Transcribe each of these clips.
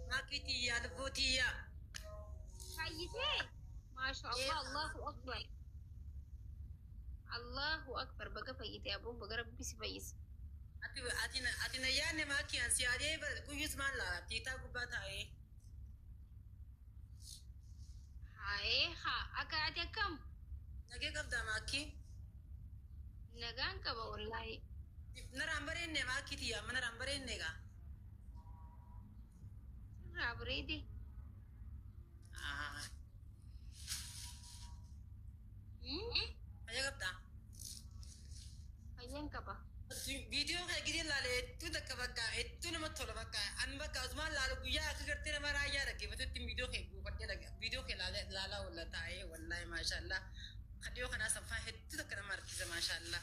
ماكيتي يا لبوتي فايتة ما شاء الله. الله أكبر الله أكبر. بقى فايتة أبو بقى ربي سفايس. أتينا يعني ماكي أنسيادي كويس ما لا تيتا كوباتا هاي ها أكاد كم نجي قبضة ماكي نجان كبا والله. نرامبرين ماكي تيا من نرامبرين نجا رابريدي أجا قبضة فاين كبا فيديو كي كده لالي تودك بكا إتو نما تولا بكا أن بكا أزمان لالو بيا كرتنا مرا يا ركي بتو تيم فيديو كي بوكتي لك فيديو كي لالا ولا تاي والله ما شاء الله خديو خنا سفا هتو تكنا مركزة ما شاء الله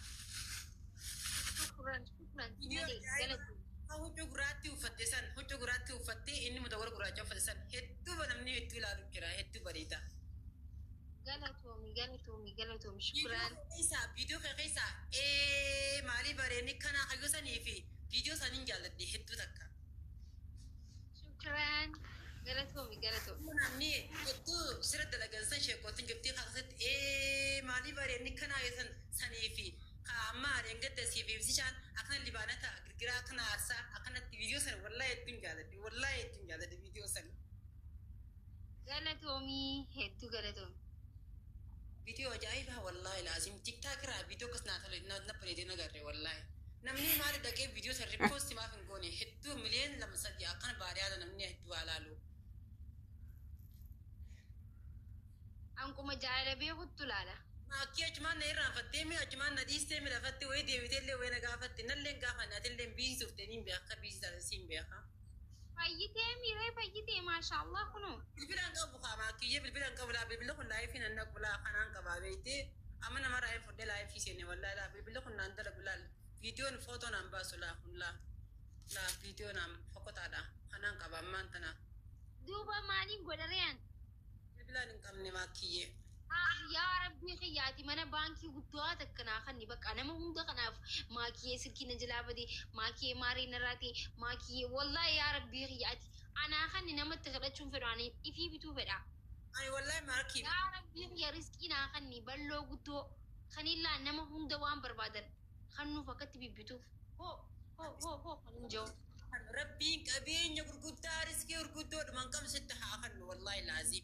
شكرا شكرا. فيديو هو جغراتي وفتسان هو جغراتي وفتي إني مدور جغراتي وفتسان هتو بنامني هتو لالو كرا هتو بريدا قالتهم شكرا. فيديو كيسا مالي بريني كنا خيو سنيفي فيديو سنين جالدي هتو تكا شكرا. قالتهم نامني هتو سرد لجنسان شيكوتين جبتي خاصت مالي بريني كنا يسن سنيفي كاما رنجت سيفي بسيشان أكنا لبانتا غير أكنا أرسا أكنا فيديو سن والله يتم جالدي والله يتم جالدي فيديو سن قالتهم هدو قالتهم فيديو أجايبها والله لازم تيك تاك را فيديو كسنا تلو نبريدي نغري والله نمني مالي دقي فيديو سر ريبوست ما فنقوني هدو مليون لما سدي أكنا باريادا نمني هدو على أنكم جعل بيه التلالة ما كي أجمان نيران فتيمي أجمان نديستي من فتي ويدي ويتلي وين قافتي نلين قافنا تلين بيزي وفتنين بيخا بيزي تلسين بيخا فايتة ميري فايتة ما شاء الله كنو بالبلان قابو خاما كي بالبلان قابلا بالبلان لايفين أنك بلا خنان قبابيتي أمنا مرة أي فردي لايفي سيني والله لا بالبلان ناندل بلا فيديو نفوتو نمباسو لا لا فيديو نم فقط هذا خنان قبا مانتنا دوبا مالين قدرين بالبلان نقامني ما كيه يا ربي خياتي مانا بانكي قدواتك كنا خني بك أنا ما هم دخنا ماكي سكينة جلابة دي ماكي ماري نراتي ماكي والله يا ربي خياتي أنا خني نمت تغلطشون فراني إفي بتو فرا أي والله ما كيه يا ربي يا رزقنا خني بلو قدو خني لا نما هم دوام بربادن خنو فقط بيبتو هو خنو جو ربي كبين يقول رزقي ورقدو من كم ستة خنو والله لازم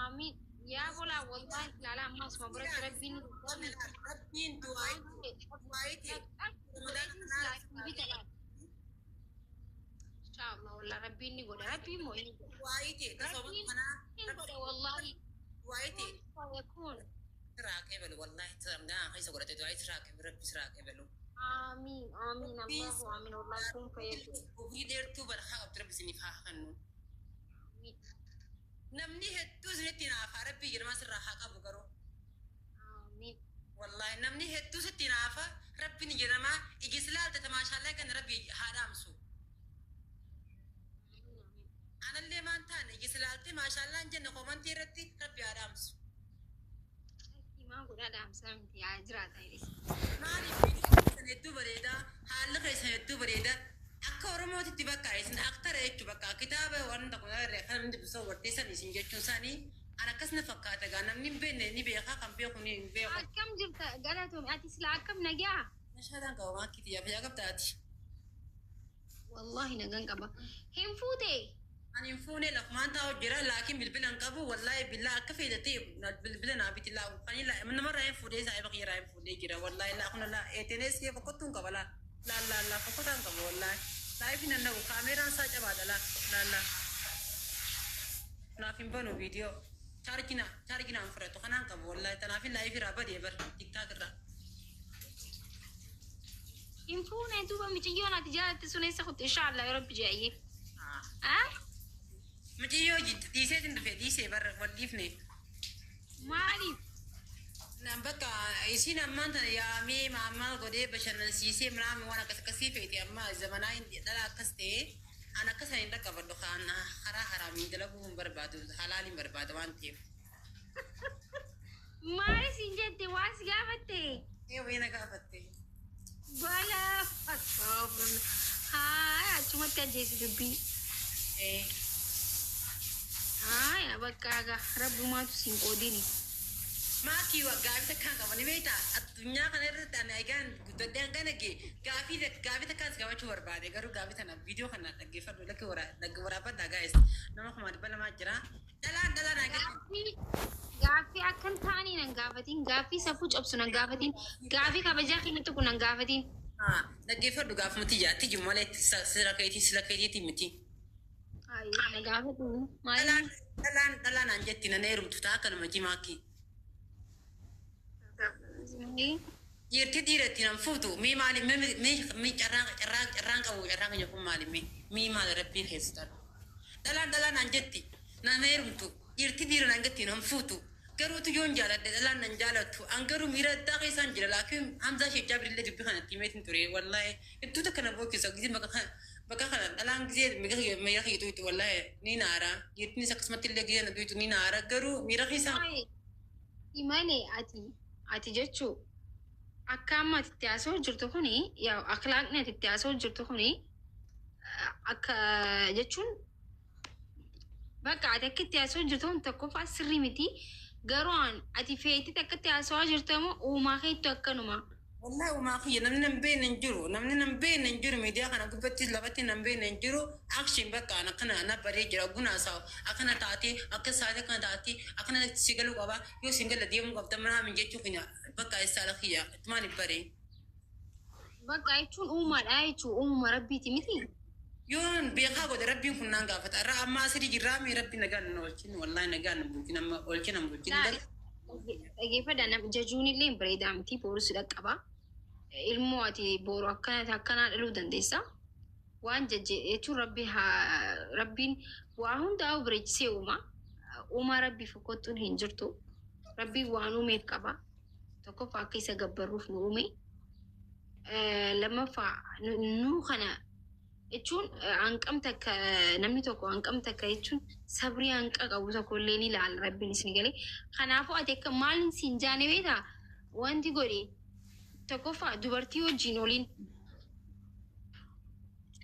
آمين يا بولا والله لا ما اسمع برك ربي ربي دعايتي ان شاء الله والله ربي نقول ربي مو دعايتي تصوب أنا والله دعايتي يكون راكبل والله ترى خيس قرأت دعايتي راكب ربي راكبلو آمين آمين الله آمين والله يكون فيكون وفي دير توبر خاطر تربي سنفها خنو آمين نمني هتو ستين عفا ربي جرما سرحا قبو قرو آمين والله نمني هتو ستين عفا ربي نجرما إجي سلال تتماشى لكن ربي حرام سو أنا اللي ما انتان إجي سلالتي ما شاء الله انجن قومان تيرتي ربي حرام سو ما أقول هذا أمسام يا عجرات هاي مالي سنتو بريدا حال خي سنتو بريدا أكا ورموتي تبقى إسن أكتر إيش تبقى كتابة وأنا تقول ريحان من تبصور تيسان إسن جتشون ساني أنا كسنا فكاتا غانا من بين نبيخا كم بيخوني نبيخا كم جبت قالتهم أتي سلعة كم نجاح نشهدان قوما كتير يا فيا قبتاتي والله نجان قبا هم فوتي أنا ينفوني لك ما أنت أوجرا لكن بالبلان قبو والله بالله كفي دتي بالبلان أبيت الله خني لا من مرة ينفوني زي بقيرة ينفوني جرا والله لا أخنا لا إتنس كيف فقطون قبلا لا فقطان قبو والله لا يفين أنه كاميرا ساجا بعد لا نافين بنو فيديو شاركنا أنفرتو خنان قبو والله تنافين لا يفي رابد يبر تيك تاك را ينفون دوبا متجيونا تجارة تسوني سخط إن شاء الله يا رب جاي متجيو جد ديسة تندفع ديسة بر وديفني مالي نبكا إيشين أمان تنا يا مي ماما قدي بشرنا سيسي مرامي وانا كسي فيتي أما زمانين دلا كستي أنا كسرين لك برضو خان حرامي دلبهم بربادو حلالي بربادو وانتي مالي سنجد واس قافتي إيه وين قافتي بلا أصابر هاي أجمع جيسي دبي إيه يا بكاغا رب ما تسين قوديني maatii gaafii takkaan qabanii beektaa addunyaa kana irratti ani egaan guddaddeen kana gaafii takkaas qabachuu barbaade garuu gaafii tana viidiyoo kana dhaggeeffadhu waraabadhaa gaa'es nama kuma dhibba lamaa jira dhalaan gaafii akkan ta'anii nan gaafatiin gaafii safuu cabsu nan gaafatiin gaafii kabajaa keenya tokko nan gaafatiin dhaggeeffadhu gaafii miti jaatti jimmalee sila keetiitii miti. Na gaafadhu dhalaan aan jetti nan heerumtu ta'a kanuma jimaakii. Jirti dhiiratti nan fuutu mii maali mii carraan qabu carraan kan kun maali mii maali rabbii keessatti dhalaan naan jetti nan heerumtu jirti dhiira naan jetti nan fuutu garuutu yoon jaaladhe dhalaan nan jaalattu an garuu miira addaa keessaan jira laakiin hamzaa ishee jaabirillee dubbii kanatti himeetiin ture wallahi iddoo takka na bookisa gisee bakka kana dhalaan gisee miira keetu wallahi ni naara jirtinis akkasumatti illee gisee na duutu ni naara garuu miira keessaan. Imane ati jechuu akka amma ati itti haasa'u jirtu kuni yaa akhlaaqni ati itti haasa'u jirtu kuni akka jechuun bakka ati akka itti haasa'u jirtu kun tokkoffaa sirrii miti garuu ati feetii akka itti haasa'aa jirtu immoo uumaa keetu akkanuma. Wallahi uumaa kiyya namni nan beekne hin jiru miidiyaa kana gubbattis lafatti nan beekne hin jiru akshin bakka akkana na baree jira gunaa sa'a akkana taatee akka saatee akkana taatee akkana si galuu qaba yoo si gala deemuu qabda manaa jechuu keenya bakka isaala kiyya maaliif baree. Bakka jechuun uumaadha jechuun uumama rabbiiti miti. Yoon beekaa godhe rabbiin kun naan gaafata irraa amma asirii jirraa mee rabbi nagaan na oolchin wallahi nagaan na bulchin amma oolchin na bulchin. Dhaggeeffadha jajuun illee bareedaa miti boorus dhaqqaba. Ilmoo ati boru akkanaa dhaluu dandeessa. Waan jechuun rabbiin waa hundaa bareechisee uumaa rabbii fokkottuun hin jirtu. Rabbiin waan uumeef qaba. Tokkoffaa akka isa gabbaruuf nu uume. Lammaffaa nuu kana jechuun hanqamta akka namni tokko hanqamta akka jechuun sabrii hanqa qabu tokko illee ni ilaala rabbiin isin galee. Kanaafuu ati akka maalin siin jaane beektaa wanti godhe tokkoffaa dubartii wajjin oliin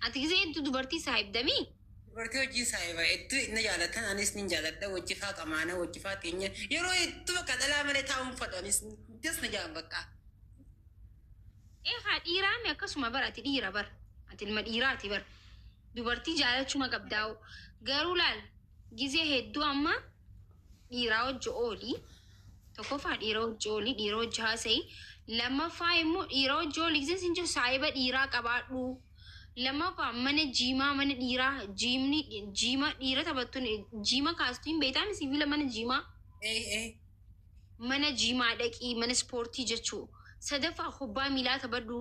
ati gisee hedduu dubartii saahibdamii. Dubartii wajjin saahiba hedduu inni jaalatan anis ni jaaladha wajjifaa qamaana wajjifaa teenya yeroo hedduu bakka dhalaa malee taa'uun fadhu anis ni jaan bakka. Haa dhiiraami akkasuma bara ati dhiira bara ati ilma dhiiraati bara dubartii jaalachuma qabdaa'u garuu laal gisee hedduu amma dhiiraa wajji oolii tokkoffaa dhiira wajji oolii dhiira wajji haasa'ii. Lammaffaa immoo dhiira wajji oolii gisee siin jiru saahiba dhiiraa qabaadhu. Lammaffaa mana jiimaa mana dhiiraa jiima dhiira taphattuun jiima kaastuun beektaa sibiila mana jiimaa. Mana jiimaa dhaqii mana ispoortii jechuu. Sadaffaa kubbaa miilaa taphadhu.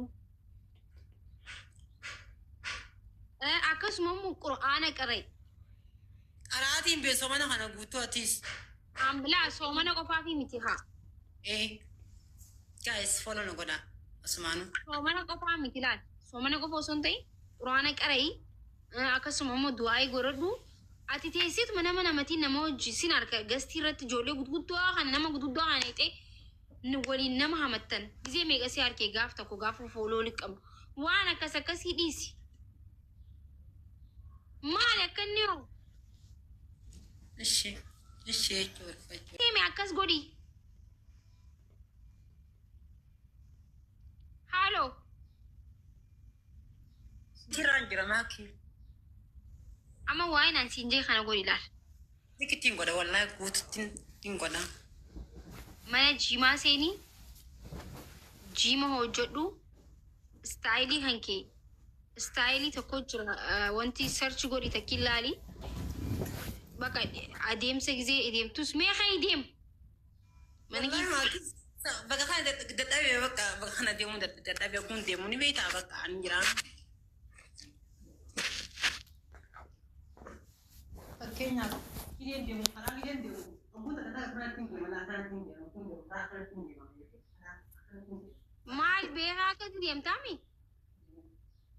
Akkasuma immoo qura'aana qara'e. Qaraatiin beesomana kana guutuu atis. Ambilaa soomana qofaa fi miti haa. Guys, follow no goda. Asmanu. Soomana qofaa miti laal. Soomana qofa osoo hin ta'in qura'aana qara'e. Akkasuma immoo du'aa godhadhu. Ati teessitu mana namatiin nama wajjin sin harka gastii irratti ijoollee gudguddoo kana nama gudguddoo kana ta'e. Waliin nama hamattan gisee meeqasii harkee gaaf tokko gaafa fooloo liqqabu waan akkasii dhiisi maal akka inni hoo ishee jechuudha deeme akkas godhi haaloo jira maakii amma waa'ee naan siin jee kana godhi laal dikittiin godha wallaahi guututtiin godha. Mana jiimaa seenii jiima hojjedhu istaayilii hankee istaayilii tokko jira wanti sarchi godhi takki ilaali bakka adeemsa gisee adeemtus meeqa ideem mana bakka kana dadhabee bakka kana deemuu dadhabee kun deemuu ni beektaa bakka ani jiraan. Fakkeenyaaf hidheen deemu karaa hidheen deemu wantoota dhagaa kanatti deemu laataan deemu. Maal beekaa akkati deemtaami?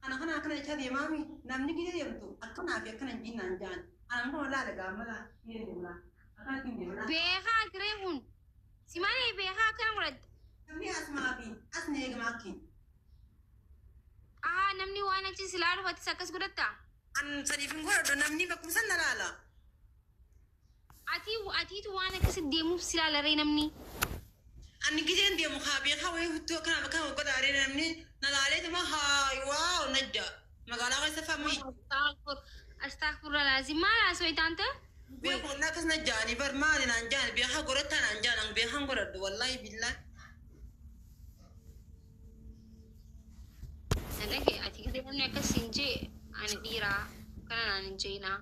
Kana jecha deemaami namni gida deemtu akkanaa fi akkana jinnaan jaan ana immoo laala gaamala deemula akkanatti deemula. Beekaa tiree kun si malee beekaa akkana godhatte. Namni asmaa fi asni eegamaa akkin. Namni waan achi silaa dhufatis akkas godhattaa? an sadiifin godhadhu namni bakkuma san na laala. Atiitu waan akkasit deemuuf si laala ree namni. Ani gizeen deemu kaabee kawee huttoo kana bakka godhaaree namni na laaleetuma haay waaw najja magaalaa keessa famii. Astaghfirullah laazim maal haasoo itaanta? Beeku wallaahi akkas najjaani bar maali naan jaan beekaa godhataa naan jaan an beekaan godhadhu wallaahi billaahi. Nalage ati gizee namni akkas hin jee ani dhiiraa kana naan hin jeenaa.